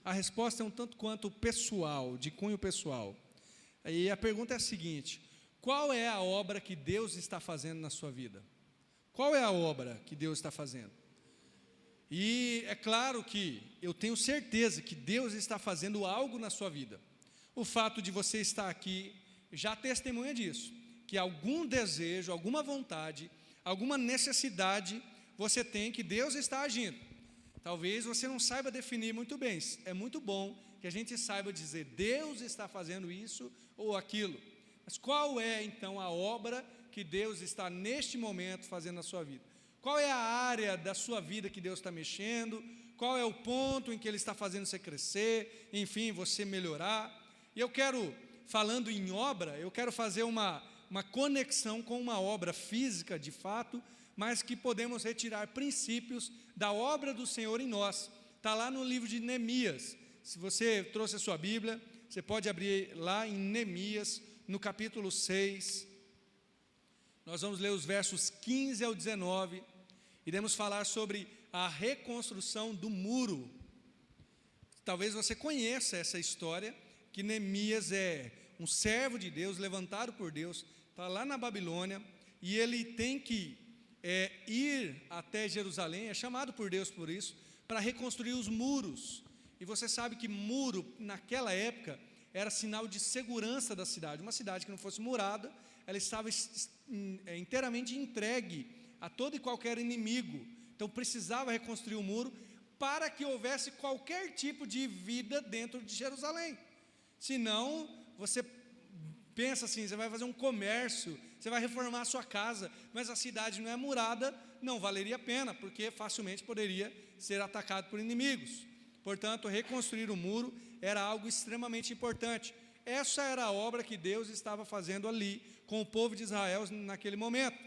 a resposta é um tanto quanto pessoal, de cunho pessoal. E a pergunta é a seguinte: qual é a obra que Deus está fazendo na sua vida? Qual é a obra que Deus está fazendo? E é claro que eu tenho certeza que Deus está fazendo algo na sua vida. O fato de você estar aqui já testemunha disso, que algum desejo, alguma vontade, alguma necessidade você tem, que Deus está agindo. Talvez você não saiba definir muito bem. É muito bom que a gente saiba dizer: Deus está fazendo isso ou aquilo. Mas qual é então a obra que Deus está neste momento fazendo na sua vida? Qual é a área da sua vida que Deus está mexendo? Qual é o ponto em que Ele está fazendo você crescer, enfim, você melhorar? E eu quero, falando em obra, eu quero fazer uma conexão com uma obra física de fato, mas que podemos retirar princípios da obra do Senhor em nós. Está lá no livro de Neemias. Se você trouxe a sua Bíblia, você pode abrir lá em Neemias, no capítulo 6. Nós vamos ler os versos 15 ao 19. Iremos falar sobre a reconstrução do muro. Talvez você conheça essa história, que Neemias é um servo de Deus, levantado por Deus, está lá na Babilônia, e ele tem que ir até Jerusalém, é chamado por Deus por isso, para reconstruir os muros. E você sabe que muro, naquela época, era sinal de segurança da cidade. Uma cidade que não fosse murada, ela estava inteiramente entregue a todo e qualquer inimigo. Então precisava reconstruir o muro para que houvesse qualquer tipo de vida dentro de Jerusalém. Senão, você pensa assim, você vai fazer um comércio, você vai reformar a sua casa, mas a cidade não é murada, não valeria a pena, porque facilmente poderia ser atacado por inimigos. Portanto, reconstruir o muro era algo extremamente importante. Essa era a obra que Deus estava fazendo ali com o povo de Israel naquele momento.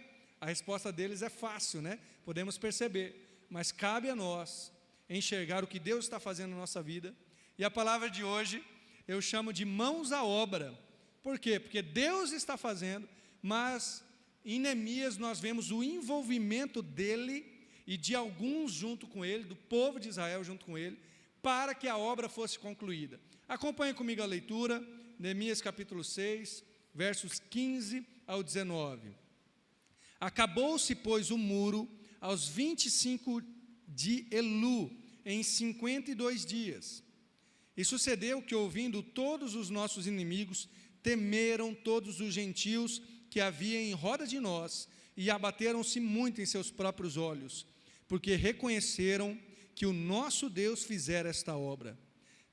A resposta deles é fácil, né? Podemos perceber, mas cabe a nós enxergar o que Deus está fazendo na nossa vida. E a palavra de hoje eu chamo de mãos à obra. Por quê? Porque Deus está fazendo, mas em Neemias nós vemos o envolvimento dele e de alguns junto com ele, do povo de Israel junto com ele, para que a obra fosse concluída. Acompanhe comigo a leitura, Neemias capítulo 6, versos 15 ao 19. Acabou-se, pois, o muro aos 25 de Elu, em 52 dias. E sucedeu que, ouvindo todos os nossos inimigos, temeram todos os gentios que havia em roda de nós, e abateram-se muito em seus próprios olhos, porque reconheceram que o nosso Deus fizera esta obra.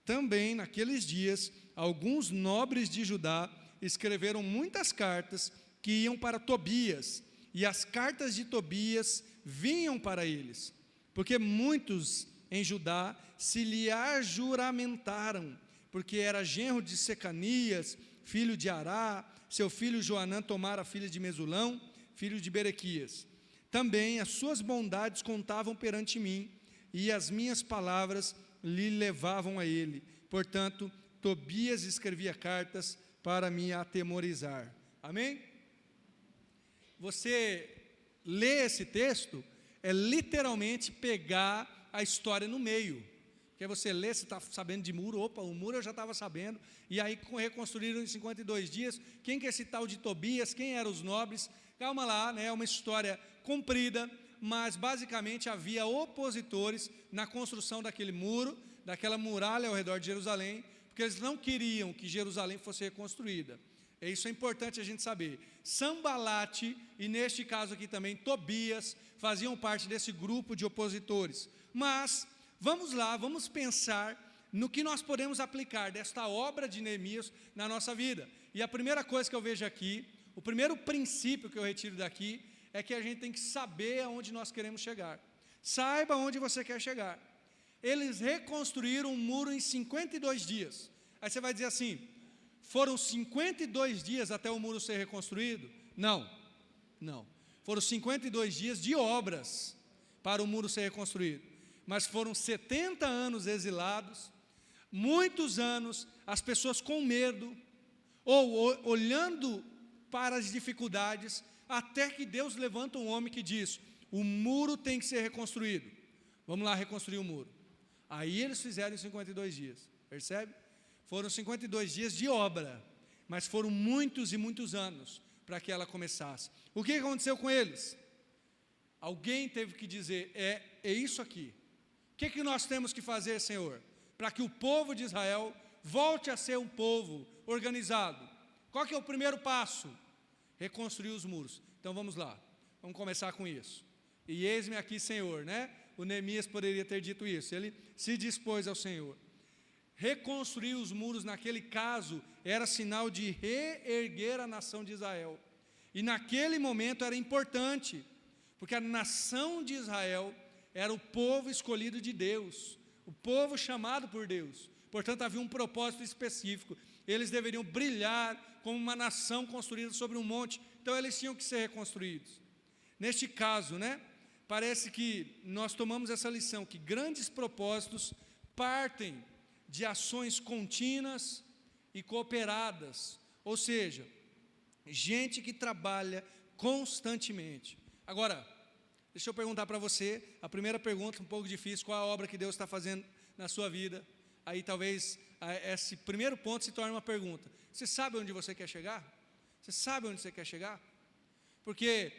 Também, naqueles dias, alguns nobres de Judá escreveram muitas cartas que iam para Tobias, e as cartas de Tobias vinham para eles, porque muitos em Judá se lhe ajuramentaram, porque era genro de Secanias, filho de Ará, seu filho Joanã tomara a filha de Mesulão, filho de Berequias. Também as suas bondades contavam perante mim, e as minhas palavras lhe levavam a ele. Portanto, Tobias escrevia cartas para me atemorizar. Amém? Você lê esse texto, é literalmente pegar a história no meio. Porque você lê, você está sabendo de muro, opa, o muro eu já estava sabendo, e aí reconstruíram em 52 dias, quem que é esse tal de Tobias, quem eram os nobres, calma lá, né, é uma história comprida, mas basicamente havia opositores na construção daquele muro, daquela muralha ao redor de Jerusalém, porque eles não queriam que Jerusalém fosse reconstruída. Isso é importante a gente saber. Sambalate, e neste caso aqui também Tobias, faziam parte desse grupo de opositores. Mas vamos lá, vamos pensar no que nós podemos aplicar desta obra de Neemias na nossa vida. E a primeira coisa que eu vejo aqui, o primeiro princípio que eu retiro daqui, é que a gente tem que saber aonde nós queremos chegar. Saiba aonde você quer chegar. Eles reconstruíram um muro em 52 dias. Aí você vai dizer assim, foram 52 dias até o muro ser reconstruído? Não. Foram 52 dias de obras para o muro ser reconstruído. Mas foram 70 anos exilados, muitos anos, as pessoas com medo, ou olhando para as dificuldades, até que Deus levanta um homem que diz, o muro tem que ser reconstruído. Vamos lá reconstruir o muro. Aí eles fizeram em 52 dias, percebe? Foram 52 dias de obra, mas foram muitos e muitos anos para que ela começasse. O que aconteceu com eles? Alguém teve que dizer, é isso aqui. O que nós temos que fazer, Senhor, para que o povo de Israel volte a ser um povo organizado? Qual que é o primeiro passo? Reconstruir os muros. Então vamos lá, vamos começar com isso. E eis-me aqui, Senhor, né? O Neemias poderia ter dito isso, ele se dispôs ao Senhor. Reconstruir os muros, naquele caso, era sinal de reerguer a nação de Israel. E naquele momento era importante, porque a nação de Israel era o povo escolhido de Deus, o povo chamado por Deus. Portanto, havia um propósito específico. Eles deveriam brilhar como uma nação construída sobre um monte. Então, eles tinham que ser reconstruídos. Neste caso, né, parece que nós tomamos essa lição, que grandes propósitos partem de ações contínuas e cooperadas, ou seja, gente que trabalha constantemente. Agora, deixa eu perguntar para você, a primeira pergunta, um pouco difícil, qual a obra que Deus está fazendo na sua vida? Aí talvez esse primeiro ponto se torne uma pergunta. Você sabe onde você quer chegar? Você sabe onde você quer chegar? Porque,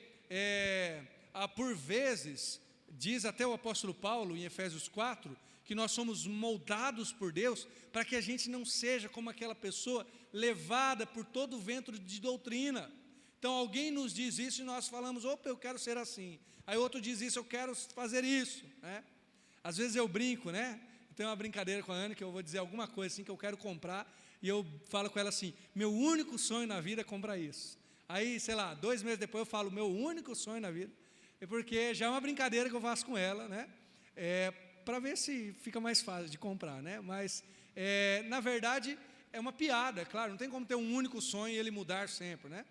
por vezes, diz até o apóstolo Paulo, em Efésios 4, que nós somos moldados por Deus, para que a gente não seja como aquela pessoa levada por todo o vento de doutrina. Então alguém nos diz isso e nós falamos, opa, eu quero ser assim. Aí outro diz isso, eu quero fazer isso, né? Às vezes eu brinco, né? Eu tenho uma brincadeira com a Ana, que eu vou dizer alguma coisa assim que eu quero comprar, e eu falo com ela assim, meu único sonho na vida é comprar isso. Aí, sei lá, 2 meses depois eu falo, meu único sonho na vida, é porque já é uma brincadeira que eu faço com ela, né? Para ver se fica mais fácil de comprar, né? Mas, na verdade, é uma piada, é claro, não tem como ter um único sonho e ele mudar sempre, né?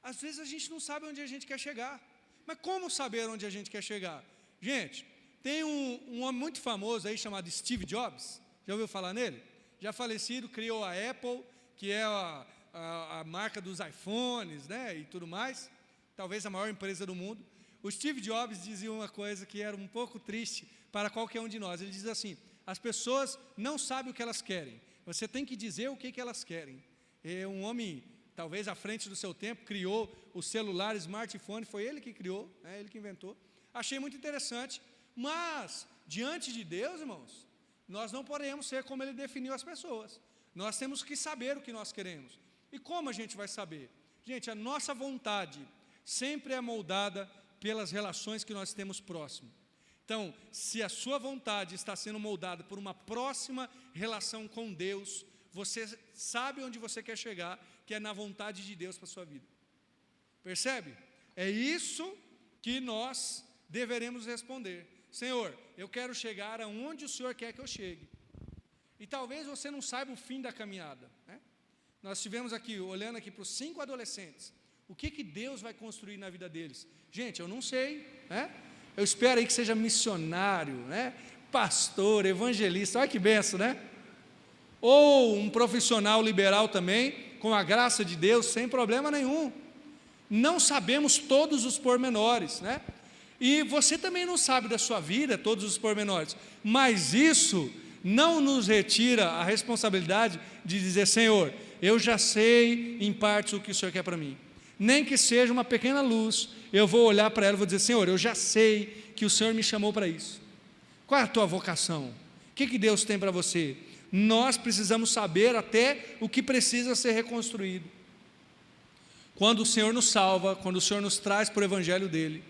Às vezes a gente não sabe onde a gente quer chegar, mas como saber onde a gente quer chegar? Gente, tem um homem muito famoso aí chamado Steve Jobs, já ouviu falar nele? Já falecido, criou a Apple, que é a marca dos iPhones, né? E tudo mais, talvez a maior empresa do mundo. O Steve Jobs dizia uma coisa que era um pouco triste para qualquer um de nós. Ele diz assim, as pessoas não sabem o que elas querem, você tem que dizer o que elas querem. Um homem, talvez à frente do seu tempo, criou o celular, smartphone, foi ele que criou, né, ele que inventou. Achei muito interessante, mas, diante de Deus, irmãos, nós não podemos ser como ele definiu as pessoas. Nós temos que saber o que nós queremos. E como a gente vai saber? Gente, a nossa vontade sempre é moldada pelas relações que nós temos próximo. Então, se a sua vontade está sendo moldada por uma próxima relação com Deus, você sabe onde você quer chegar, que é na vontade de Deus para a sua vida. Percebe? É isso que nós deveremos responder. Senhor, eu quero chegar aonde o Senhor quer que eu chegue. E talvez você não saiba o fim da caminhada, né? Nós estivemos aqui, olhando aqui para os 5 adolescentes. O que Deus vai construir na vida deles? Gente, eu não sei, né? Eu espero aí que seja missionário, né? Pastor, evangelista, olha que benção, né? Ou um profissional liberal também, com a graça de Deus, sem problema nenhum. Não sabemos todos os pormenores, né? E você também não sabe da sua vida todos os pormenores, mas isso não nos retira a responsabilidade de dizer, Senhor, eu já sei em parte o que o Senhor quer para mim. Nem que seja uma pequena luz, eu vou olhar para ela e vou dizer, Senhor, eu já sei que o Senhor me chamou para isso. Qual é a tua vocação? O que Deus tem para você? Nós precisamos saber até o que precisa ser reconstruído. Quando o Senhor nos salva, quando o Senhor nos traz para o Evangelho dEle,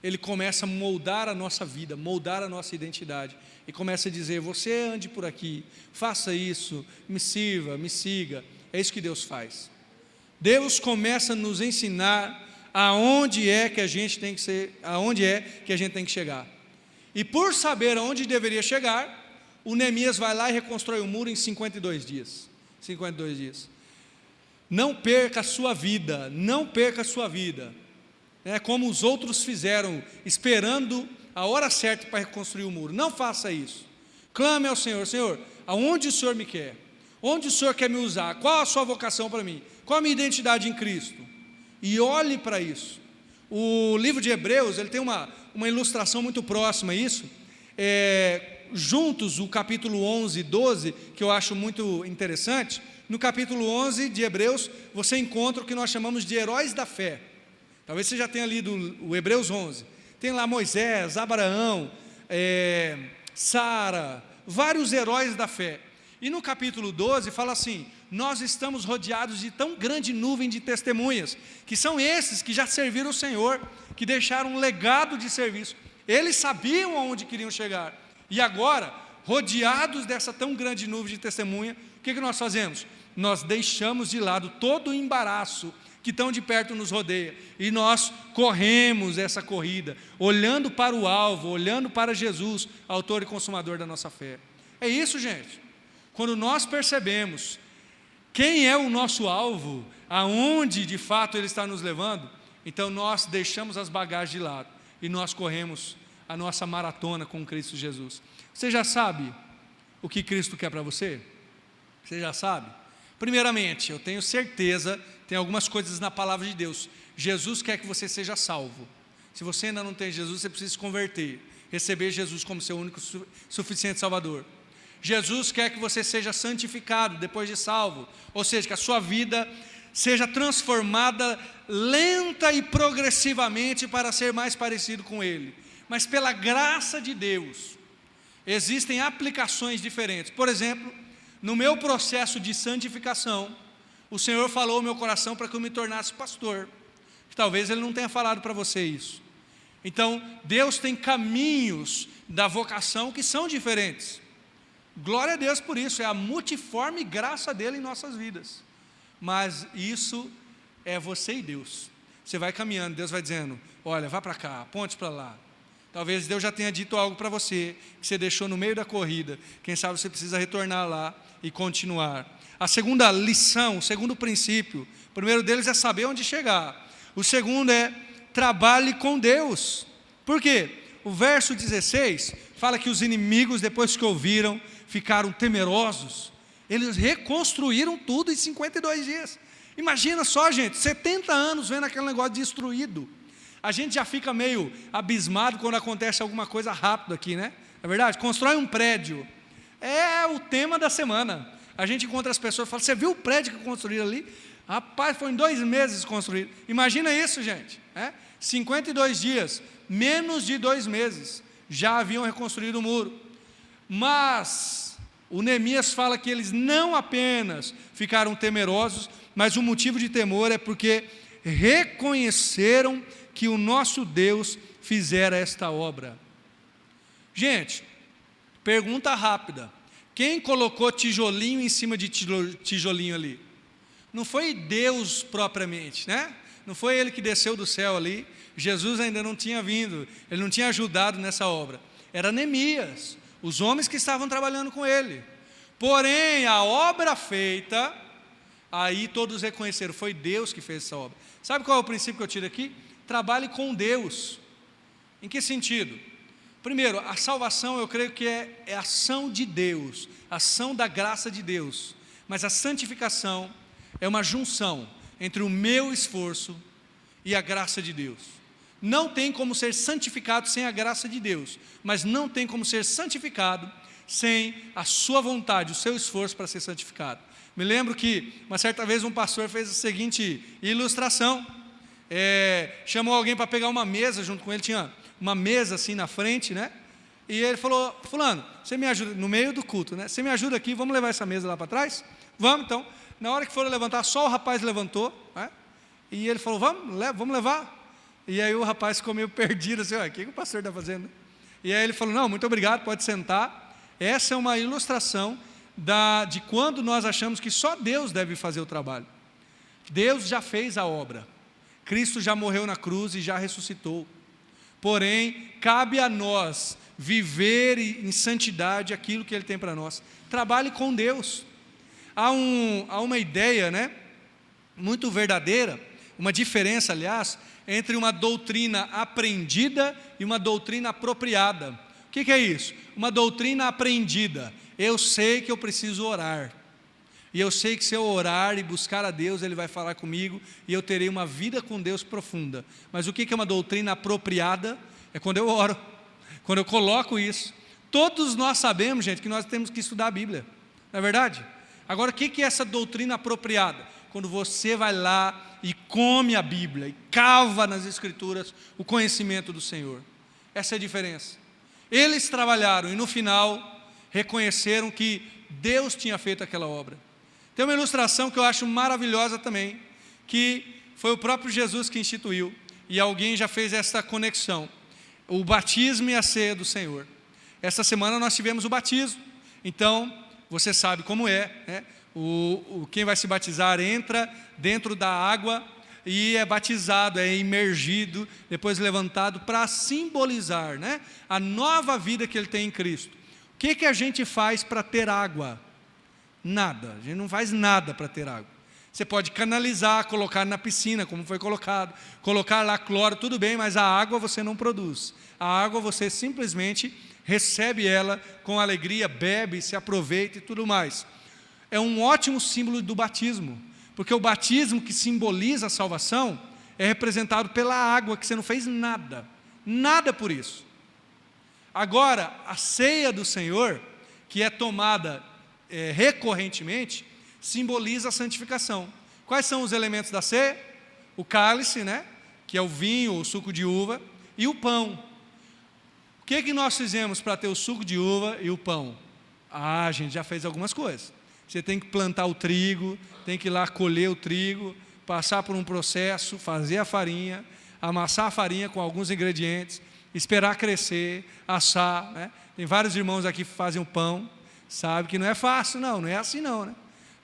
Ele começa a moldar a nossa vida, moldar a nossa identidade, e começa a dizer, você ande por aqui, faça isso, me sirva, me siga. É isso que Deus faz. Deus começa a nos ensinar aonde é que a gente tem que ser, aonde é que a gente tem que chegar. E por saber aonde deveria chegar, o Neemias vai lá e reconstrói o muro em 52 dias. 52 dias. Não perca a sua vida, não perca a sua vida. É como os outros fizeram, esperando a hora certa para reconstruir o muro. Não faça isso. Clame ao Senhor, Senhor, aonde o Senhor me quer? Onde o Senhor quer me usar? Qual a sua vocação para mim? Qual a minha identidade em Cristo? E olhe para isso. O livro de Hebreus, ele tem uma ilustração muito próxima a isso. juntos o capítulo 11 e 12, que eu acho muito interessante. No capítulo 11 de Hebreus, você encontra o que nós chamamos de heróis da fé. Talvez você já tenha lido o Hebreus 11. Tem lá Moisés, Abraão, Sara, vários heróis da fé. E no capítulo 12 fala assim: nós estamos rodeados de tão grande nuvem de testemunhas, que são esses que já serviram o Senhor, que deixaram um legado de serviço. Eles sabiam aonde queriam chegar. E agora, rodeados dessa tão grande nuvem de testemunha, o que nós fazemos? Nós deixamos de lado todo o embaraço que tão de perto nos rodeia, e nós corremos essa corrida, olhando para o alvo, olhando para Jesus, autor e consumador da nossa fé. É isso, gente. Quando nós percebemos quem é o nosso alvo, aonde de fato Ele está nos levando, então nós deixamos as bagagens de lado, e nós corremos a nossa maratona com Cristo Jesus. Você já sabe o que Cristo quer para você? Você já sabe? Primeiramente, eu tenho certeza, tem algumas coisas na palavra de Deus. Jesus quer que você seja salvo. Se você ainda não tem Jesus, você precisa se converter, receber Jesus como seu único suficiente Salvador. Jesus quer que você seja santificado depois de salvo, ou seja, que a sua vida seja transformada lenta e progressivamente para ser mais parecido com Ele. Mas pela graça de Deus, existem aplicações diferentes. Por exemplo, no meu processo de santificação, o Senhor falou ao meu coração para que eu me tornasse pastor. Talvez Ele não tenha falado para você isso. Então, Deus tem caminhos da vocação que são diferentes. Glória a Deus por isso, é a multiforme graça dEle em nossas vidas. Mas isso é você e Deus. Você vai caminhando, Deus vai dizendo: olha, vá para cá, aponte para lá. Talvez Deus já tenha dito algo para você, que você deixou no meio da corrida. Quem sabe você precisa retornar lá e continuar. A segunda lição, o segundo princípio, o primeiro deles é saber onde chegar. O segundo é: trabalhe com Deus. Por quê? O verso 16 fala que os inimigos, depois que ouviram, ficaram temerosos. Eles reconstruíram tudo em 52 dias. Imagina só, gente, 70 anos vendo aquele negócio destruído. A gente já fica meio abismado quando acontece alguma coisa rápido aqui, né? É verdade? Constrói um prédio. É o tema da semana. A gente encontra as pessoas e fala: você viu o prédio que construíram ali? Rapaz, foi em 2 meses construído. Imagina isso, gente. 52 dias, menos de 2 meses, já haviam reconstruído o muro. Mas o Neemias fala que eles não apenas ficaram temerosos, mas o motivo de temor é porque reconheceram que o nosso Deus fizera esta obra. Gente, pergunta rápida: quem colocou tijolinho em cima de tijolinho ali? Não foi Deus propriamente, né? Não foi Ele que desceu do céu ali. Jesus ainda não tinha vindo, Ele não tinha ajudado nessa obra. Era Neemias, os homens que estavam trabalhando com ele. Porém, a obra feita, aí todos reconheceram: foi Deus que fez essa obra. Sabe qual é o princípio que eu tiro aqui? Trabalhe com Deus. Em que sentido? Primeiro, a salvação eu creio que é ação de Deus, ação da graça de Deus. Mas a santificação é uma junção entre o meu esforço e a graça de Deus. Não tem como ser santificado sem a graça de Deus, mas não tem como ser santificado sem a sua vontade, o seu esforço para ser santificado. Me lembro que uma certa vez um pastor fez a seguinte ilustração. Chamou alguém para pegar uma mesa junto com ele, tinha uma mesa assim na frente, né? E ele falou: fulano, você me ajuda, no meio do culto, né? Você me ajuda aqui, vamos levar essa mesa lá para trás? Vamos então. Na hora que foram levantar, só o rapaz levantou, né? E ele falou: vamos levar. E aí o rapaz ficou meio perdido, assim: o que o pastor está fazendo? E aí ele falou: não, muito obrigado, pode sentar. Essa é uma ilustração de quando nós achamos que só Deus deve fazer o trabalho. Deus já fez a obra, Cristo já morreu na cruz e já ressuscitou. Porém, cabe a nós viver em santidade aquilo que Ele tem para nós. Trabalhe com Deus. Há uma ideia, né, muito verdadeira, uma diferença, aliás, entre uma doutrina aprendida e uma doutrina apropriada. O que é isso? Uma doutrina aprendida: eu sei que eu preciso orar, e eu sei que se eu orar e buscar a Deus, Ele vai falar comigo, e eu terei uma vida com Deus profunda. Mas o que é uma doutrina apropriada? É quando eu oro, quando eu coloco isso Todos nós sabemos, gente, que nós temos que estudar a Bíblia, não é verdade? Agora, o que é essa doutrina apropriada? Quando você vai lá e come a Bíblia, e cava nas Escrituras o conhecimento do Senhor. Essa é a diferença. Eles trabalharam e no final reconheceram que Deus tinha feito aquela obra. Tem uma ilustração que eu acho maravilhosa também, que foi o próprio Jesus que instituiu, e alguém já fez essa conexão, o batismo e a ceia do Senhor. Essa semana nós tivemos o batismo, então você sabe como é, né? Quem vai se batizar entra dentro da água e é batizado, é imergido, depois levantado para simbolizar, né, a nova vida que ele tem em Cristo. O que a gente faz para ter água? Nada, a gente não faz nada para ter água. Você pode canalizar, colocar na piscina, como foi colocado, colocar lá cloro, tudo bem, mas a água você não produz. A água você simplesmente recebe ela com alegria, bebe, se aproveita e tudo mais. É um ótimo símbolo do batismo, porque o batismo que simboliza a salvação é representado pela água, que você não fez nada, nada por isso. Agora, a ceia do Senhor, que é tomada recorrentemente, simboliza a santificação. Quais são os elementos da ceia? O cálice, né, que é o vinho, o suco de uva, e o pão. O que nós fizemos para ter o suco de uva e o pão? A gente já fez algumas coisas. Você tem que plantar o trigo, tem que ir lá colher o trigo, passar por um processo, fazer a farinha, amassar a farinha com alguns ingredientes, esperar crescer, assar, né? Tem vários irmãos aqui que fazem o pão, sabe que não é fácil não é assim não, né?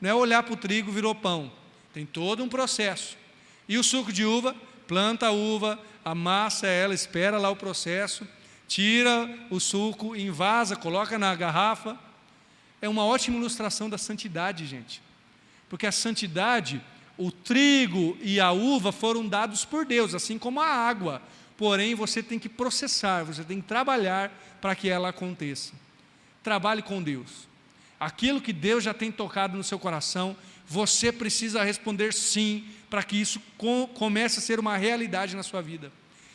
Não é olhar para o trigo, virou pão. Tem todo um processo. E o suco de uva, planta a uva, amassa ela, espera lá o processo, tira o suco, envasa, coloca na garrafa. É uma ótima ilustração da santidade, gente. Porque a santidade, o trigo e a uva foram dados por Deus, assim como a água. Porém, você tem que processar, você tem que trabalhar para que ela aconteça. Trabalhe com Deus. Aquilo que Deus já tem tocado no seu coração, você precisa responder sim, para que isso comece a ser uma realidade na sua vida.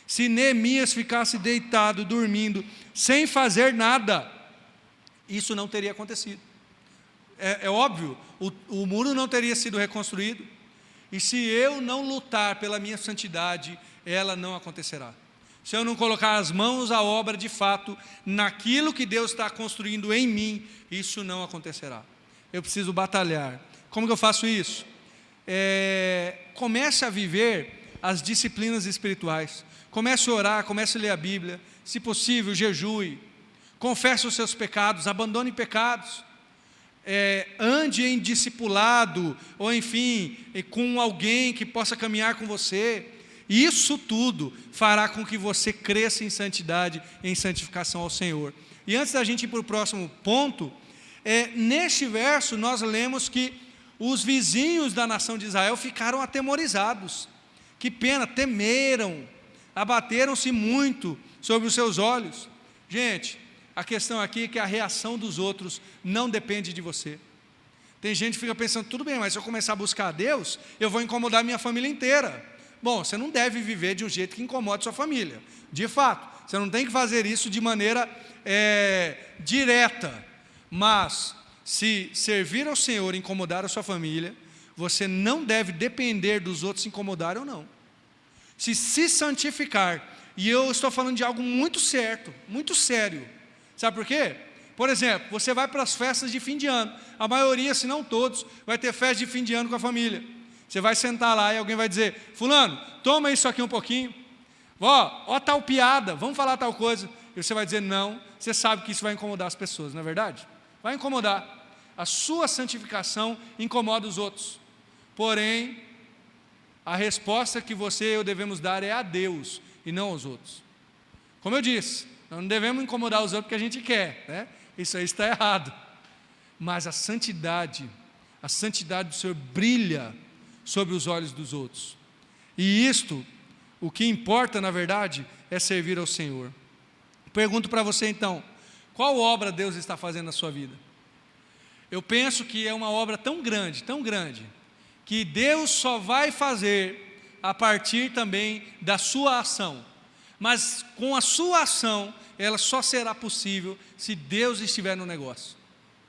Se Neemias ficasse deitado, dormindo, sem fazer nada, isso não teria acontecido. É óbvio, o muro não teria sido reconstruído, e se eu não lutar pela minha santidade, ela não acontecerá. Se eu não colocar as mãos à obra de fato, naquilo que Deus está construindo em mim, isso não acontecerá. Eu preciso batalhar. Como que eu faço isso? Comece a viver as disciplinas espirituais. Comece a orar, comece a ler a Bíblia. Se possível, jejue. Confesse os seus pecados, abandone pecados. Ande em discipulado, ou enfim, com alguém que possa caminhar com você. Isso tudo fará com que você cresça em santidade, em santificação ao Senhor. E antes da gente ir para o próximo ponto, neste verso nós lemos que os vizinhos da nação de Israel ficaram atemorizados. Que pena, temeram, abateram-se muito sobre os seus olhos. Gente, a questão aqui é que a reação dos outros não depende de você. Tem gente que fica pensando, tudo bem, mas se eu começar a buscar a Deus, eu vou incomodar a minha família inteira. Bom, você não deve viver de um jeito que incomode sua família. De fato, você não tem que fazer isso de maneira direta. Mas, se servir ao Senhor e incomodar a sua família, você não deve depender dos outros se incomodarem ou não. Se santificar, e eu estou falando de algo muito certo, muito sério. Sabe por quê? Por exemplo, você vai para as festas de fim de ano. A maioria, se não todos, vai ter festa de fim de ano com a família. Você vai sentar lá e alguém vai dizer, fulano, toma isso aqui um pouquinho. Ó tal piada, vamos falar tal coisa. E você vai dizer não, você sabe que isso vai incomodar as pessoas, não é verdade? Vai incomodar. A sua santificação incomoda os outros. Porém, a resposta que você e eu devemos dar é a Deus e não aos outros. Como eu disse, nós não devemos incomodar os outros porque a gente quer, né? Isso aí está errado. Mas a santidade do Senhor brilha sobre os olhos dos outros. E isto, o que importa na verdade, é servir ao Senhor. Pergunto para você então, qual obra Deus está fazendo na sua vida? Eu penso que é uma obra tão grande, que Deus só vai fazer a partir também da sua ação. mas com a sua ação, ela só será possível se Deus estiver no negócio.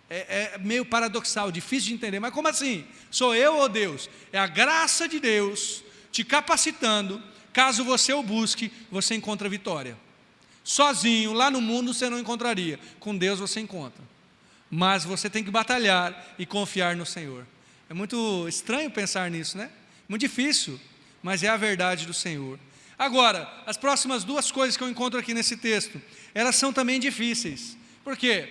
É meio paradoxal, difícil de entender, mas como assim? Sou eu ou Deus? É a graça de Deus te capacitando, caso você o busque, você encontra vitória. Sozinho, lá no mundo você não encontraria, com Deus você encontra. Mas você tem que batalhar e confiar no Senhor. É muito estranho pensar nisso, né? Muito difícil, mas é a verdade do Senhor. Agora, as próximas duas coisas que eu encontro aqui nesse texto, elas são também difíceis. Por quê?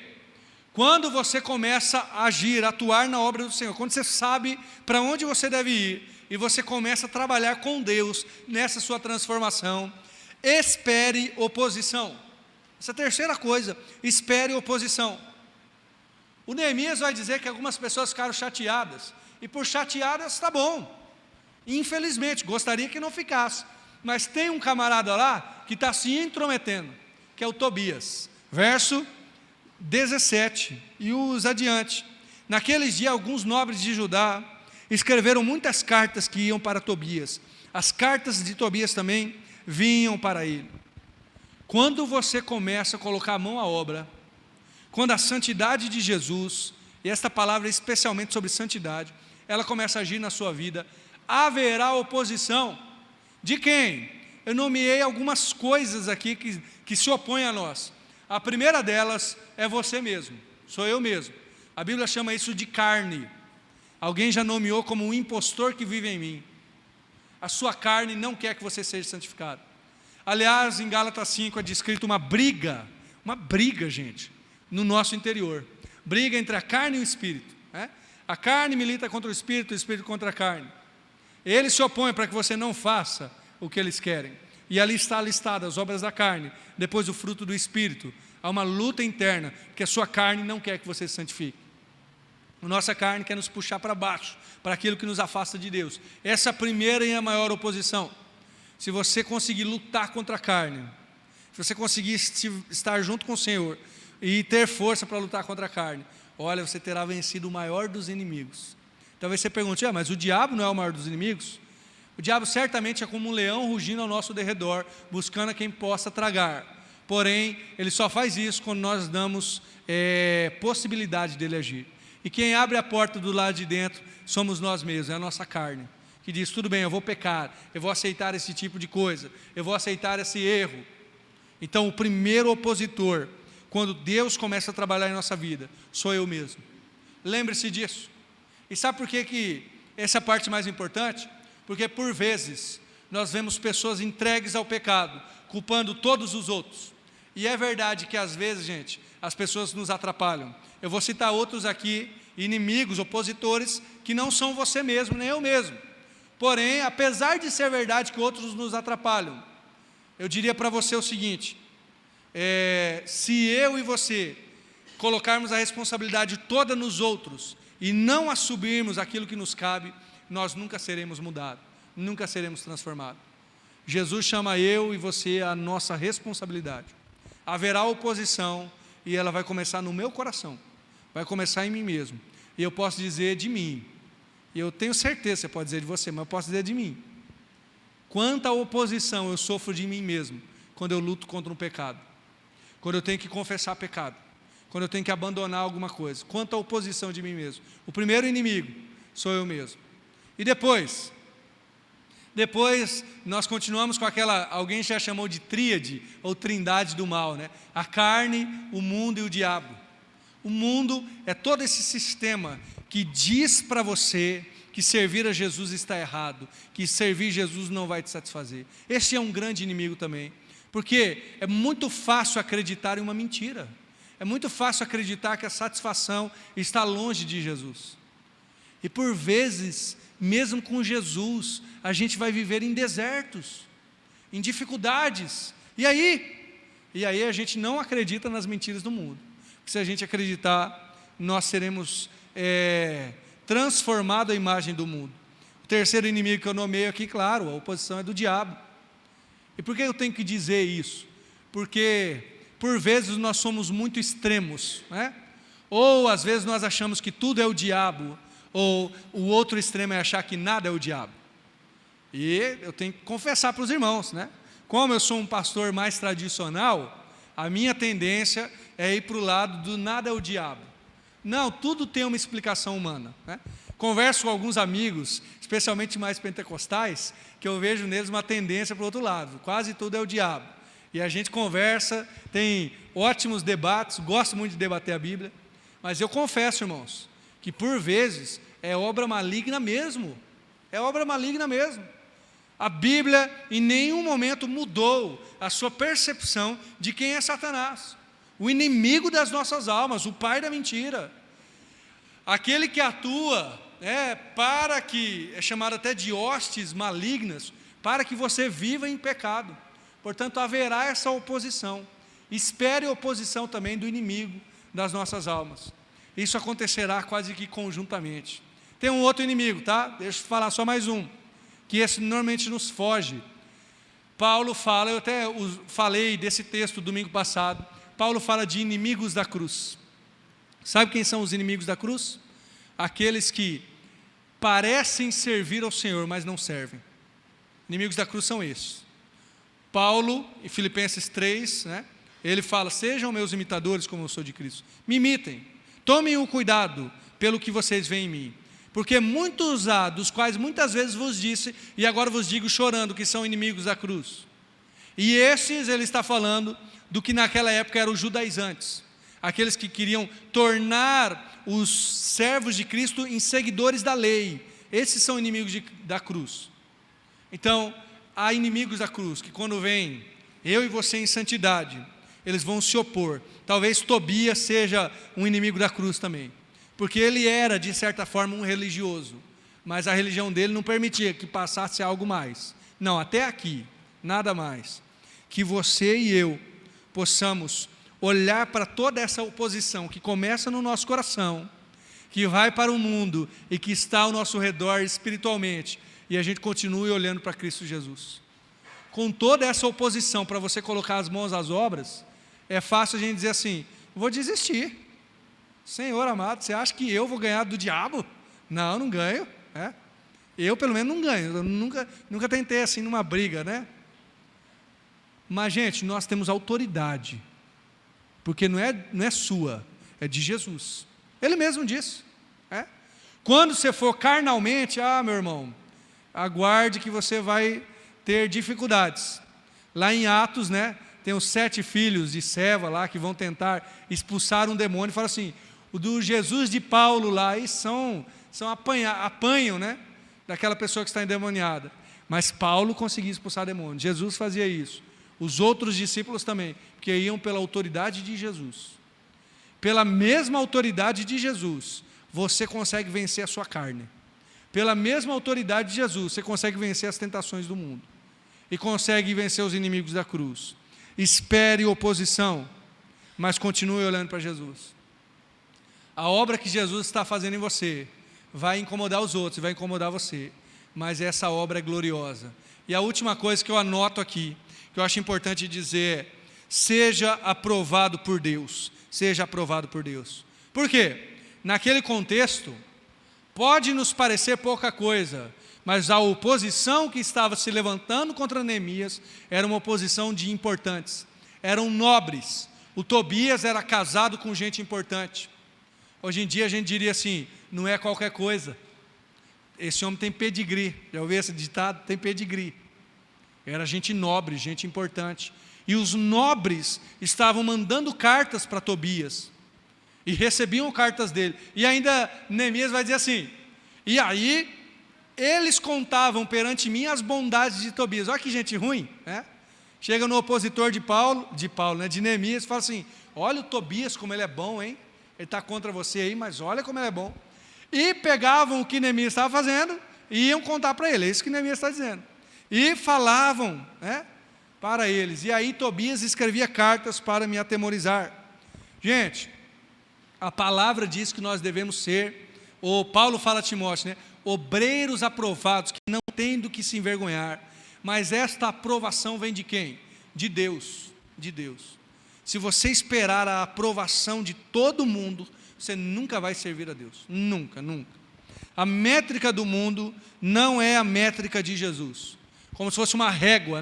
Quando você começa a agir, a atuar na obra do Senhor, quando você sabe para onde você deve ir, e você começa a trabalhar com Deus nessa sua transformação, espere oposição. Essa terceira coisa, espere oposição. O Neemias vai dizer que algumas pessoas ficaram chateadas, e por chateadas está bom. Infelizmente, gostaria que não ficasse, mas tem um camarada lá que está se intrometendo, que é o Tobias. Verso 17, e os adiante. Naqueles dias, alguns nobres de Judá escreveram muitas cartas que iam para Tobias. As cartas de Tobias também vinham para ele. Quando você começa a colocar a mão à obra, quando a santidade de Jesus, e esta palavra é especialmente sobre santidade, ela começa a agir na sua vida, haverá oposição. De quem? Eu nomeei algumas coisas aqui que se opõem a nós. A primeira delas é você mesmo, sou eu mesmo. A Bíblia chama isso de carne. Alguém já nomeou como um impostor que vive em mim. A sua carne não quer que você seja santificado. Aliás, em Gálatas 5 é descrito uma briga, gente, no nosso interior. Briga entre a carne e o espírito. A carne milita contra o espírito contra a carne. Eles se opõem para que você não faça o que eles querem. E ali está listado as obras da carne, depois o fruto do Espírito. Há uma luta interna, que a sua carne não quer que você se santifique. A nossa carne quer nos puxar para baixo, para aquilo que nos afasta de Deus. Essa é a primeira e a maior oposição. Se você conseguir lutar contra a carne, se você conseguir estar junto com o Senhor e ter força para lutar contra a carne, olha, você terá vencido o maior dos inimigos. Talvez você pergunte, mas o diabo não é o maior dos inimigos? O diabo certamente é como um leão rugindo ao nosso derredor, buscando a quem possa tragar. Porém, ele só faz isso quando nós damos possibilidade dele agir. E quem abre a porta do lado de dentro somos nós mesmos, é a nossa carne, que diz, tudo bem, eu vou pecar, eu vou aceitar esse tipo de coisa, eu vou aceitar esse erro. Então, o primeiro opositor, quando Deus começa a trabalhar em nossa vida, sou eu mesmo. Lembre-se disso. E sabe por que essa é a parte mais importante? Porque por vezes nós vemos pessoas entregues ao pecado, culpando todos os outros. E é verdade que às vezes, gente, as pessoas nos atrapalham. Eu vou citar outros aqui, inimigos, opositores, que não são você mesmo, nem eu mesmo. Porém, apesar de ser verdade que outros nos atrapalham, eu diria para você o seguinte, se eu e você colocarmos a responsabilidade toda nos outros e não assumirmos aquilo que nos cabe, nós nunca seremos mudados, nunca seremos transformados. Jesus chama eu e você a nossa responsabilidade. Haverá oposição e ela vai começar no meu coração, vai começar em mim mesmo. E eu posso dizer de mim, e eu tenho certeza, você pode dizer de você, mas eu posso dizer de mim. Quanta oposição eu sofro de mim mesmo, quando eu luto contra um pecado, quando eu tenho que confessar pecado, quando eu tenho que abandonar alguma coisa. Quanta oposição de mim mesmo. O primeiro inimigo sou eu mesmo. E depois nós continuamos com aquela, alguém já chamou de tríade, ou trindade do mal, né? A carne, o mundo e o diabo. O mundo é todo esse sistema que diz para você que servir a Jesus está errado, que servir Jesus não vai te satisfazer. Esse é um grande inimigo também, porque é muito fácil acreditar em uma mentira, é muito fácil acreditar que a satisfação está longe de Jesus. E por vezes, mesmo com Jesus, a gente vai viver em desertos, em dificuldades, e aí a gente não acredita nas mentiras do mundo. Se a gente acreditar, nós seremos transformados à imagem do mundo. O terceiro inimigo que eu nomeio aqui, claro, a oposição é do diabo. E por que eu tenho que dizer isso? Porque por vezes nós somos muito extremos, né? Ou às vezes nós achamos que tudo é o diabo, ou o outro extremo é achar que nada é o diabo. E eu tenho que confessar para os irmãos, né? como eu sou um pastor mais tradicional, a minha tendência é ir para o lado do nada é o diabo. Não, tudo tem uma explicação humana, né? Converso com alguns amigos, especialmente mais pentecostais, que eu vejo neles uma tendência para o outro lado, quase tudo é o diabo. E a gente conversa, tem ótimos debates, gosto muito de debater a Bíblia, mas eu confesso, irmãos, que por vezes é obra maligna mesmo, é obra maligna mesmo. A Bíblia em nenhum momento mudou a sua percepção de quem é Satanás, o inimigo das nossas almas, o pai da mentira, aquele que atua para que, é chamado até de hostes malignas, para que você viva em pecado. Portanto, haverá essa oposição. Espere a oposição também do inimigo das nossas almas. Isso acontecerá quase que conjuntamente. Tem um outro inimigo, tá? Deixa eu falar só mais um, que esse normalmente nos foge. Paulo fala, eu até falei desse texto domingo passado, Paulo fala de inimigos da cruz. Sabe quem são os inimigos da cruz? Aqueles que parecem servir ao Senhor, mas não servem. Inimigos da cruz são esses. Paulo, em Filipenses 3, ele fala, sejam meus imitadores como eu sou de Cristo. Me imitem, tomem o cuidado pelo que vocês veem em mim. Porque muitos há, dos quais muitas vezes vos disse, e agora vos digo chorando, que são inimigos da cruz. E esses, ele está falando do que naquela época eram os judaizantes. Aqueles que queriam tornar os servos de Cristo em seguidores da lei. Esses são inimigos da cruz. Então, há inimigos da cruz, que quando vêm eu e você em santidade, eles vão se opor. Talvez Tobias seja um inimigo da cruz também, porque ele era, de certa forma, um religioso, mas a religião dele não permitia que passasse algo mais. Não, até aqui, nada mais. Que você e eu possamos olhar para toda essa oposição que começa no nosso coração, que vai para o mundo e que está ao nosso redor espiritualmente, e a gente continue olhando para Cristo Jesus. Com toda essa oposição, para você colocar as mãos às obras, é fácil a gente dizer assim, vou desistir. Senhor amado, você acha que eu vou ganhar do diabo? Não, não ganho. Eu pelo menos não ganho, eu nunca tentei assim numa briga, né? Mas gente, nós temos autoridade, porque não é sua, é de Jesus. Ele mesmo disse. Quando você for carnalmente, meu irmão, aguarde que você vai ter dificuldades. Lá em Atos, tem os 7 filhos de Seva lá, que vão tentar expulsar um demônio, e fala assim, o do Jesus de Paulo lá, e apanham, daquela pessoa que está endemoniada. Mas Paulo conseguia expulsar demônios, Jesus fazia isso. Os outros discípulos também, porque iam pela autoridade de Jesus. Pela mesma autoridade de Jesus, você consegue vencer a sua carne. Pela mesma autoridade de Jesus, você consegue vencer as tentações do mundo. E consegue vencer os inimigos da cruz. Espere oposição, mas continue olhando para Jesus. A obra que Jesus está fazendo em você vai incomodar os outros, vai incomodar você, mas essa obra é gloriosa. E a última coisa que eu anoto aqui, que eu acho importante dizer é, seja aprovado por Deus, seja aprovado por Deus. Por quê? Naquele contexto, pode nos parecer pouca coisa, mas a oposição que estava se levantando contra Neemias era uma oposição de importantes, eram nobres. O Tobias era casado com gente importante. Hoje em dia a gente diria assim, não é qualquer coisa, esse homem tem pedigree, já ouviu esse ditado? Tem pedigree. Era gente nobre, gente importante, e os nobres estavam mandando cartas para Tobias, e recebiam cartas dele, e ainda Neemias vai dizer assim, e aí eles contavam perante mim as bondades de Tobias. Olha que gente ruim, chega no opositor de Neemias, e fala assim, olha o Tobias como ele é bom, hein? Ele está contra você aí, mas olha como ele é bom. E pegavam o que Neemias estava fazendo e iam contar para ele, é isso que Neemias está dizendo. E falavam para eles, e aí Tobias escrevia cartas para me atemorizar. Gente, a palavra diz que nós devemos ser, Paulo fala a Timóteo, obreiros aprovados, que não têm do que se envergonhar, mas esta aprovação vem de quem? De Deus, de Deus. Se você esperar a aprovação de todo mundo, você nunca vai servir a Deus, nunca, nunca. A métrica do mundo não é a métrica de Jesus, como se fosse uma régua,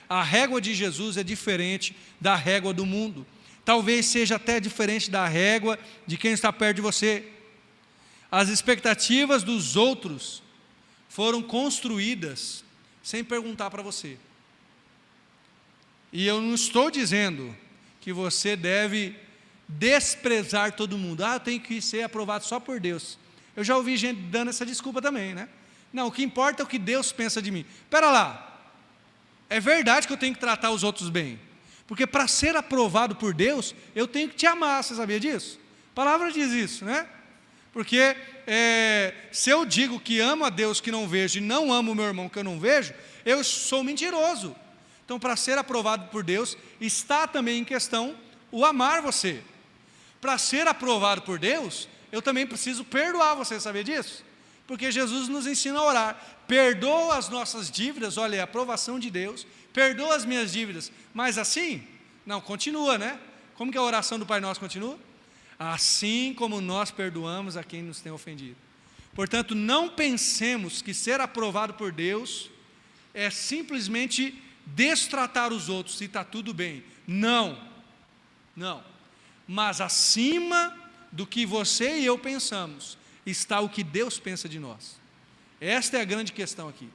A régua de Jesus é diferente da régua do mundo. Talvez seja até diferente da régua de quem está perto de você. As expectativas dos outros foram construídas sem perguntar para você. E eu não estou dizendo que você deve desprezar todo mundo. Eu tenho que ser aprovado só por Deus. Eu já ouvi gente dando essa desculpa também, né? Não, o que importa é o que Deus pensa de mim. Espera lá, é verdade que eu tenho que tratar os outros bem, porque para ser aprovado por Deus, eu tenho que te amar, você sabia disso? A palavra diz isso, né? Porque se eu digo que amo a Deus que não vejo e não amo o meu irmão que eu não vejo, eu sou mentiroso. Então, para ser aprovado por Deus, está também em questão o amar você. Para ser aprovado por Deus, eu também preciso perdoar você, sabia disso? Porque Jesus nos ensina a orar, perdoa as nossas dívidas, olha, é a aprovação de Deus, perdoa as minhas dívidas, mas assim, não, continua, né? Como que a oração do Pai Nosso continua? Assim como nós perdoamos a quem nos tem ofendido. Portanto, não pensemos que ser aprovado por Deus é simplesmente destratar os outros se está tudo bem. Não, mas acima do que você e eu pensamos, está o que Deus pensa de nós. Esta é a grande questão aqui.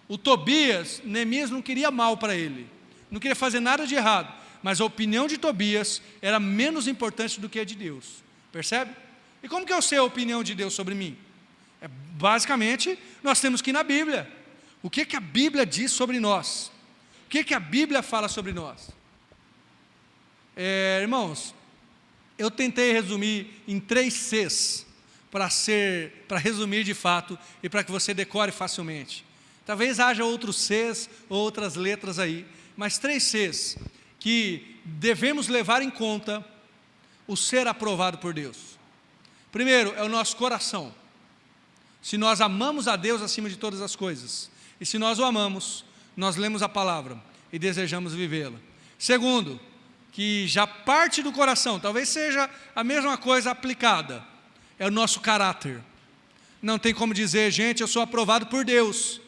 O Tobias, Neemias não queria mal para ele, não queria fazer nada de errado, mas a opinião de Tobias era menos importante do que a de Deus, percebe? E como que eu sei a opinião de Deus sobre mim? Basicamente, nós temos que ir na Bíblia. O que a Bíblia diz sobre nós? O que a Bíblia fala sobre nós? Irmãos, eu tentei resumir em 3 Cs, para resumir de fato e para que você decore facilmente. Talvez haja outros Cs ou outras letras aí, mas 3 Cs que devemos levar em conta o ser aprovado por Deus. Primeiro, é o nosso coração. Se nós amamos a Deus acima de todas as coisas, e se nós o amamos, nós lemos a palavra e desejamos vivê-la. Segundo, que já parte do coração, talvez seja a mesma coisa aplicada, é o nosso caráter. Não tem como dizer, gente, eu sou aprovado por Deus,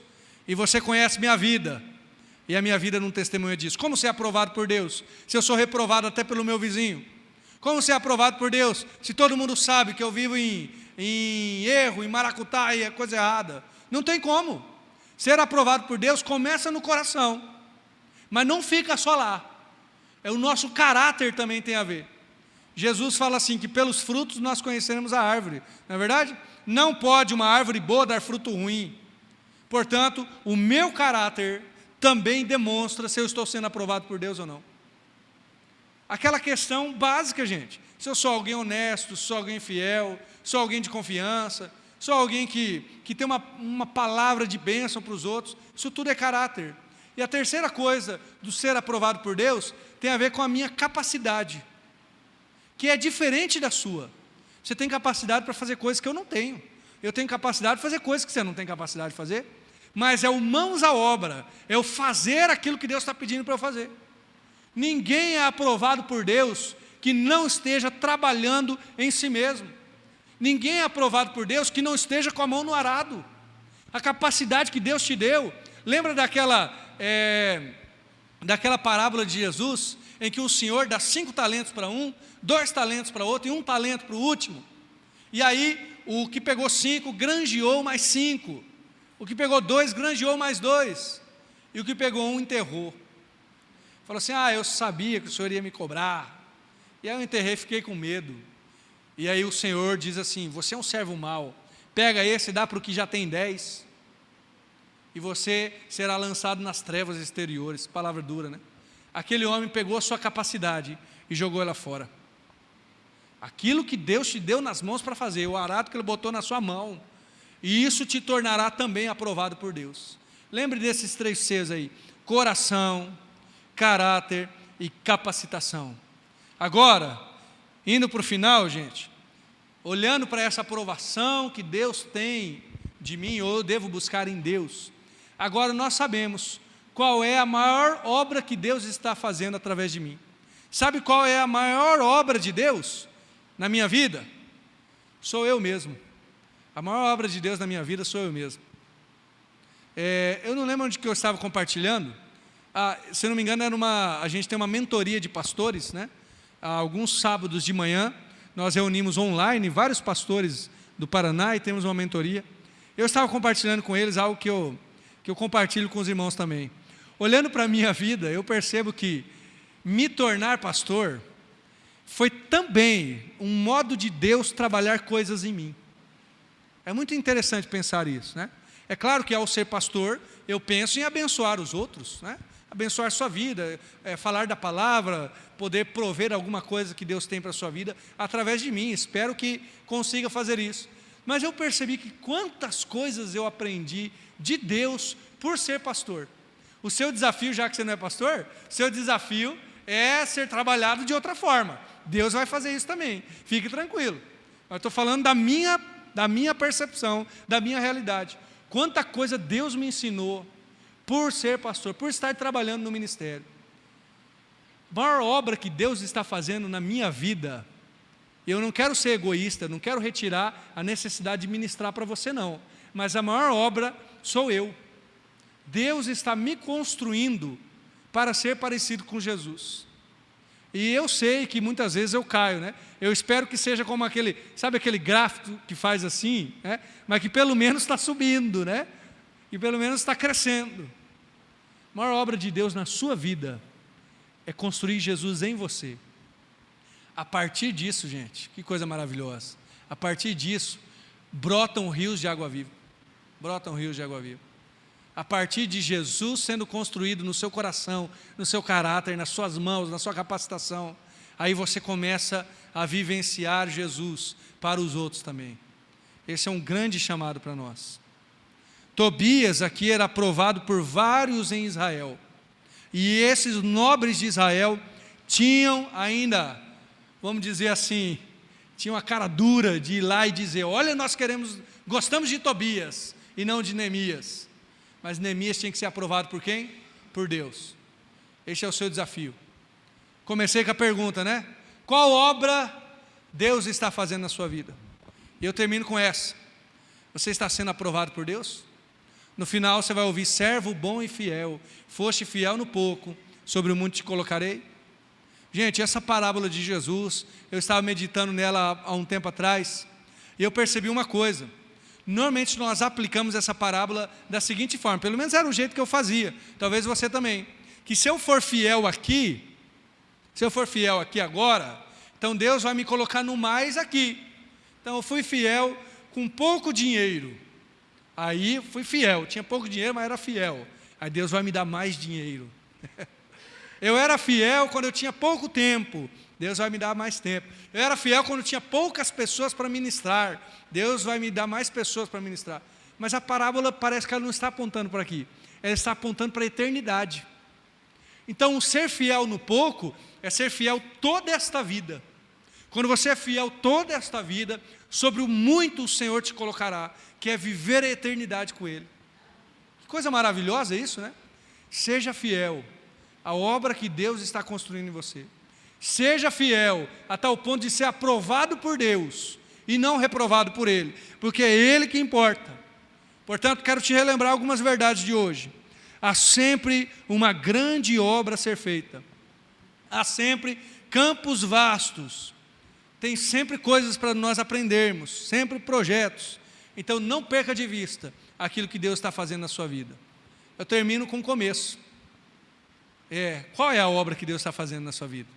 e você conhece minha vida, e a minha vida não testemunha disso. Como ser aprovado por Deus, se eu sou reprovado até pelo meu vizinho? Como ser aprovado por Deus, se todo mundo sabe que eu vivo em erro, em maracutá, e é coisa errada? Não tem como. Ser aprovado por Deus começa no coração, mas não fica só lá. O nosso caráter também tem a ver. Jesus fala assim, que pelos frutos nós conheceremos a árvore, não é verdade? Não pode uma árvore boa dar fruto ruim. Portanto, o meu caráter também demonstra se eu estou sendo aprovado por Deus ou não. Aquela questão básica, gente, se eu sou alguém honesto, se sou alguém fiel, sou alguém de confiança, sou alguém que tem uma palavra de bênção para os outros, isso tudo é caráter. E a terceira coisa do ser aprovado por Deus tem a ver com a minha capacidade, que é diferente da sua. Você tem capacidade para fazer coisas que eu não tenho. Eu tenho capacidade de fazer coisas que você não tem capacidade de fazer. Mas é o mãos à obra, é o fazer aquilo que Deus está pedindo para eu fazer. Ninguém é aprovado por Deus que não esteja trabalhando em si mesmo. Ninguém é aprovado por Deus que não esteja com a mão no arado. A capacidade que Deus te deu. Lembra daquela parábola de Jesus, em que o Senhor dá 5 talentos para um, 2 talentos para outro e 1 talento para o último? E aí, o que pegou 5, granjeou mais 5. O que pegou 2, granjeou mais 2. E o que pegou 1, enterrou. Falou assim, eu sabia que o Senhor ia me cobrar. E aí eu enterrei e fiquei com medo. E aí o Senhor diz assim, você é um servo mau, pega esse e dá para o que já tem 10. E você será lançado nas trevas exteriores. Palavra dura, né? Aquele homem pegou a sua capacidade e jogou ela fora. Aquilo que Deus te deu nas mãos para fazer, o arado que Ele botou na sua mão, e isso te tornará também aprovado por Deus. Lembre desses 3 Cs aí: coração, caráter e capacitação. Agora, indo para o final, gente, olhando para essa aprovação que Deus tem de mim, ou eu devo buscar em Deus, agora nós sabemos qual é a maior obra que Deus está fazendo através de mim. Sabe qual é a maior obra de Deus na minha vida? Sou eu mesmo. A maior obra de Deus na minha vida sou eu mesmo. Eu não lembro onde que eu estava compartilhando. se não me engano, a gente tem uma mentoria de pastores, né? Há alguns sábados de manhã, nós reunimos online vários pastores do Paraná e temos uma mentoria. Eu estava compartilhando com eles algo que eu compartilho com os irmãos também. Olhando para a minha vida, eu percebo que me tornar pastor foi também um modo de Deus trabalhar coisas em mim. É muito interessante pensar isso, né? É claro que ao ser pastor, eu penso em abençoar os outros, né? Abençoar sua vida, falar da palavra, poder prover alguma coisa que Deus tem para a sua vida através de mim. Espero que consiga fazer isso. Mas eu percebi que quantas coisas eu aprendi de Deus por ser pastor. O seu desafio, já que você não é pastor, seu desafio é ser trabalhado de outra forma. Deus vai fazer isso também, fique tranquilo. Eu estou falando da minha percepção, da minha realidade. Quanta coisa Deus me ensinou por ser pastor, por estar trabalhando no ministério. A maior obra que Deus está fazendo na minha vida, eu não quero ser egoísta, não quero retirar a necessidade de ministrar para você não, mas a maior obra sou eu. Deus está me construindo para ser parecido com Jesus. E eu sei que muitas vezes eu caio, né? Eu espero que seja como sabe aquele gráfico que faz assim, né? Mas que pelo menos está subindo, né? E pelo menos está crescendo. A maior obra de Deus na sua vida é construir Jesus em você. A partir disso, gente, que coisa maravilhosa. A partir disso, brotam rios de água viva. Brotam rios de água viva. A partir de Jesus sendo construído no seu coração, no seu caráter, nas suas mãos, na sua capacitação, aí você começa a vivenciar Jesus para os outros também. Esse é um grande chamado para nós. Tobias aqui era aprovado por vários em Israel, e esses nobres de Israel tinham ainda, vamos dizer assim, tinham a cara dura de ir lá e dizer: olha, nós gostamos de Tobias e não de Neemias. Mas Neemias tinha que ser aprovado por quem? Por Deus. Este é o seu desafio. Comecei com a pergunta, né? Qual obra Deus está fazendo na sua vida? E eu termino com essa. Você está sendo aprovado por Deus? No final você vai ouvir: servo bom e fiel, foste fiel no pouco, sobre o muito te colocarei. Gente, essa parábola de Jesus, eu estava meditando nela há um tempo atrás, e eu percebi uma coisa. Normalmente nós aplicamos essa parábola da seguinte forma, pelo menos era o jeito que eu fazia, talvez você também, que se eu for fiel aqui agora, então Deus vai me colocar no mais aqui. Então eu fui fiel com pouco dinheiro, aí fui fiel, tinha pouco dinheiro, mas era fiel, aí Deus vai me dar mais dinheiro. Eu era fiel quando eu tinha pouco tempo, Deus vai me dar mais tempo. Eu era fiel quando tinha poucas pessoas para ministrar, Deus vai me dar mais pessoas para ministrar. Mas a parábola parece que ela não está apontando para aqui, ela está apontando para a eternidade. Então o ser fiel no pouco é ser fiel toda esta vida. Quando você é fiel toda esta vida, sobre o muito o Senhor te colocará, que é viver a eternidade com Ele. Que coisa maravilhosa isso, né? Seja fiel à obra que Deus está construindo em você. Seja fiel a tal ponto de ser aprovado por Deus e não reprovado por Ele, porque é Ele que importa. Portanto, quero te relembrar algumas verdades de hoje. Há sempre uma grande obra a ser feita. Há sempre campos vastos. Tem sempre coisas para nós aprendermos, sempre projetos. Então não perca de vista aquilo que Deus está fazendo na sua vida. Eu termino com o começo. Qual é a obra que Deus está fazendo na sua vida?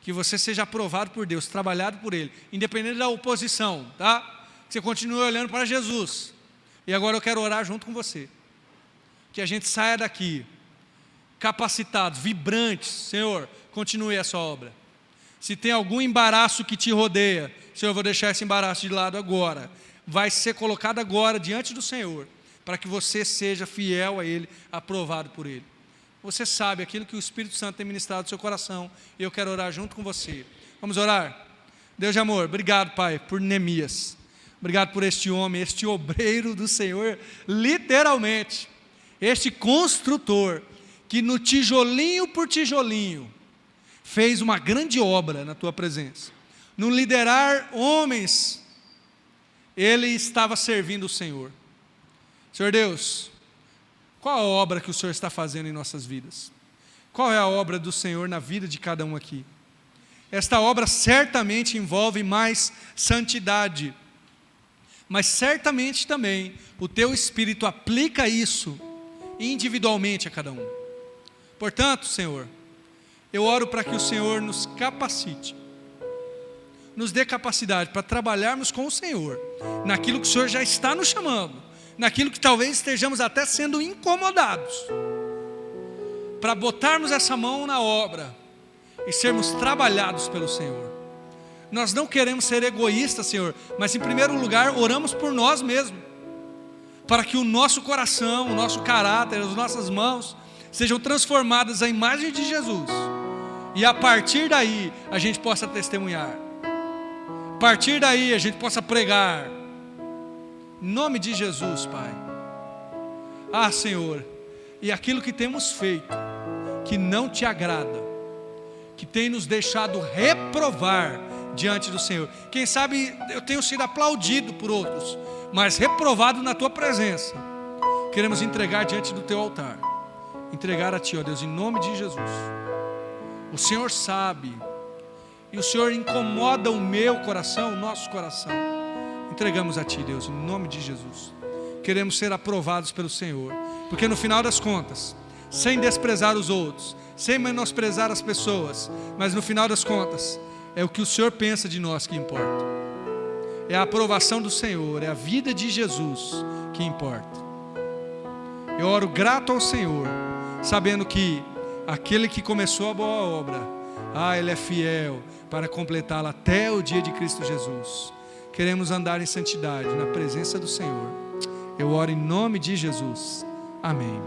Que você seja aprovado por Deus, trabalhado por Ele, independente da oposição, tá? Que você continue olhando para Jesus. E agora eu quero orar junto com você. Que a gente saia daqui capacitados, vibrantes. Senhor, continue essa obra. Se tem algum embaraço que te rodeia, Senhor, eu vou deixar esse embaraço de lado agora. Vai ser colocado agora diante do Senhor, para que você seja fiel a Ele, aprovado por Ele. Você sabe aquilo que o Espírito Santo tem ministrado no seu coração, e eu quero orar junto com você. Vamos orar? Deus de amor, obrigado, Pai, por Neemias. Obrigado por este homem, este obreiro do Senhor, literalmente. Este construtor, que no tijolinho por tijolinho, fez uma grande obra na Tua presença. No liderar homens, Ele estava servindo o Senhor. Senhor Deus, Qual a obra que o Senhor está fazendo em nossas vidas? Qual é a obra do Senhor na vida de cada um aqui? Esta obra certamente envolve mais santidade, mas certamente também o teu Espírito aplica isso individualmente a cada um. Portanto, Senhor, eu oro para que o Senhor nos capacite, nos dê capacidade para trabalharmos com o Senhor, naquilo que o Senhor já está nos chamando, naquilo que talvez estejamos até sendo incomodados, para botarmos essa mão na obra e sermos trabalhados pelo Senhor. Nós não queremos ser egoístas, Senhor, mas em primeiro lugar oramos por nós mesmos, para que o nosso coração, o nosso caráter, as nossas mãos sejam transformadas à imagem de Jesus, e a partir daí a gente possa testemunhar, a partir daí a gente possa pregar, em nome de Jesus, Pai. Ah, Senhor, e aquilo que temos feito, que não te agrada, que tem nos deixado reprovar diante do Senhor, quem sabe eu tenho sido aplaudido por outros, mas reprovado na tua presença, queremos entregar diante do teu altar, entregar a ti, ó Deus, em nome de Jesus. O Senhor sabe, e o Senhor incomoda o meu coração, o nosso coração. Entregamos a ti, Deus, em nome de Jesus. Queremos ser aprovados pelo Senhor, porque no final das contas, sem desprezar os outros, sem menosprezar as pessoas, mas no final das contas, é o que o Senhor pensa de nós que importa. É a aprovação do Senhor, é a vida de Jesus que importa. Eu oro grato ao Senhor, sabendo que aquele que começou a boa obra, Ele é fiel para completá-la até o dia de Cristo Jesus. Queremos andar em santidade, na presença do Senhor. Eu oro em nome de Jesus. Amém.